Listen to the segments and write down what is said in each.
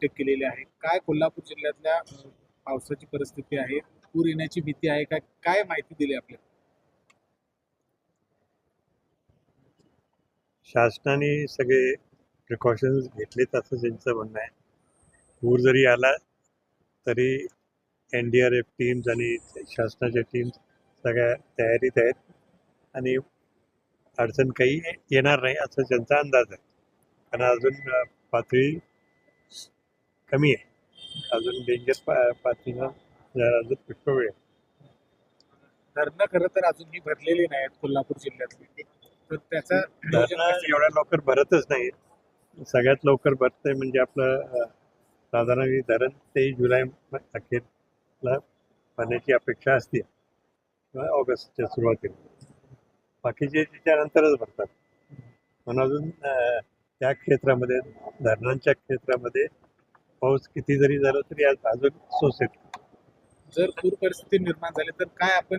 केलेली आहे. काय कोल्हापूर जिल्ह्यातल्या पावसाची परिस्थिती आहे? पूर येण्याची भीती आहे का? काय माहिती दिली आपल्याला? शासनाने सगळे प्रिकॉशन्स घेतलेत असं त्यांचं म्हणणं आहे. पूर जरी आला तरी NDRF टीम्स आणि शासनाच्या टीम्स सगळ्या तयारीत आहेत आणि अडचण काही येणार नाही असं त्यांचा अंदाज आहे. कारण अजून पातळी कमी आहे. अजून डेंजर पातळीला अजून पुष्कळ वेळ आहे. धरणं खरं तर अजूनही भरलेली नाहीत कोल्हापूर जिल्ह्यातली. तर त्याचं नियोजन धरणं कसं एवढ्या लवकर भरतच नाही. सगळ्यात लवकर भरतंय म्हणजे आपलं साधारण हे धरण ते जुलै अखेरला भरण्याची अपेक्षा असते किंवा ऑगस्टच्या सुरुवातीला. बाकीचे त्याच्यानंतरच भरतात. पण अजून त्या क्षेत्रामध्ये धरणांच्या क्षेत्रामध्ये पाऊस किती जरी झाला तरी अजून सोसेल. जर पूर परिस्थिती निर्माण झाली तर काय आपण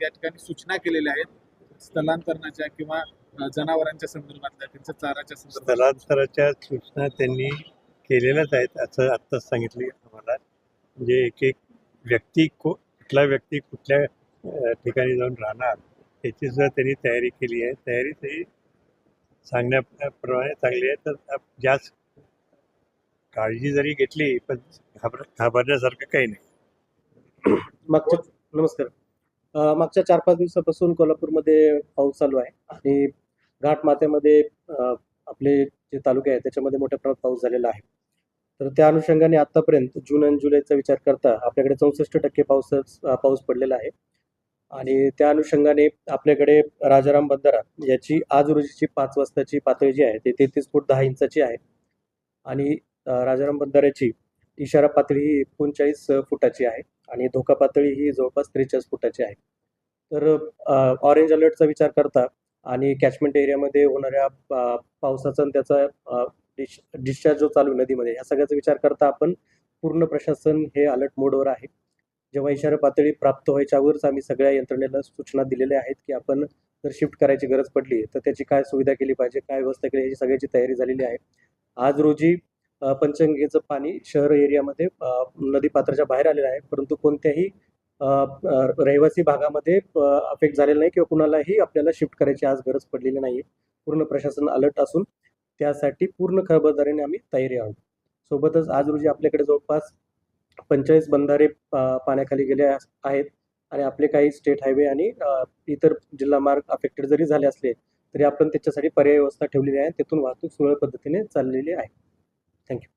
या ठिकाणी सूचना केलेल्या आहेत स्थलांतरणाच्या किंवा जनावरांच्या संदर्भातल्या त्यांच्या चाराच्या संदर्भात? स्थलांतराच्या सूचना त्यांनी केलेल्याच आहेत असं आत्ताच सांगितले आम्हाला. म्हणजे एक एक व्यक्ती कुठला व्यक्ती कुठल्या ठिकाणी जाऊन राहणार याची सुद्धा त्यांनी तयारी केली आहे. तयारी तरी सांगण्याप्रमाणे चांगली आहे. तर जास्त काळजी जरी घेतली पण घाबरण्यासारखं काही नाही. नमस्कार. मागच्या 4-5 दिवसापासून कोल्हापूरमध्ये पाऊस चालू आहे आणि घाटमाथ्यामध्ये आपले जे तालुके आहेत त्याच्यामध्ये मोठ्या प्रमाणात पाऊस झालेला आहे. तर त्या अनुषंगाने आतापर्यंत जून आणि जुलैचा विचार करता आपल्याकडे 64% पाऊस पडलेला आहे आणि त्या अनुषंगाने आपल्याकडे राजाराम बंधारा याची आज रोजीची 5 वाजताची पातळी जी आहे ती 33 फूट 10 इंचाची आहे आणि राजाराम बंधाऱ्याची इशारा पातळी ही 39 फुटाची आहे आणि धोका पातळी ही जवळपास 43 फुटाची आहे. तर ऑरेंज अलर्टचा विचार करता आणि कॅचमेंट एरियामध्ये होणाऱ्या पावसाचा आणि त्याचा डिस्चार्ज जो चालू नदीमध्ये या सगळ्याचा विचार करता आपण पूर्ण प्रशासन हे अलर्ट मोडवर आहे. जेव्हा इशारा पातळी प्राप्त व्हायच्या अगोदरच आम्ही सगळ्या यंत्रणेला सूचना दिलेल्या आहेत की आपण जर शिफ्ट करायची गरज पडली तर त्याची काय सुविधा केली पाहिजे, काय व्यवस्था केली याची सगळ्याची तयारी झालेली आहे. आज रोजी पंचगंगेचं पाणी शहर एरियामध्ये नदीपात्राच्या बाहेर आलेलं आहे, परंतु कोणत्याही रहिवासी भागामध्ये अफेक्ट झालेला नाही किंवा कुणालाही आपल्याला शिफ्ट करायची आज गरज पडलेली नाही. पूर्ण प्रशासन अलर्ट असून त्यासाठी पूर्ण खबरदारीने आम्ही तयारी आहोत. सोबतच आज रोजी आपल्याकडे जवळपास 45 बंधारे पाण्याखाली गेले आहेत आणि आपले काही स्टेट हायवे आणि इतर जिल्हा मार्ग अफेक्टेड जरी झाले असले तरी आपण त्याच्यासाठी पर्यायी व्यवस्था ठेवलेली आहे. तिथून वाहतूक सुरळीत पद्धतीने चाललेली आहे. थँक्यू.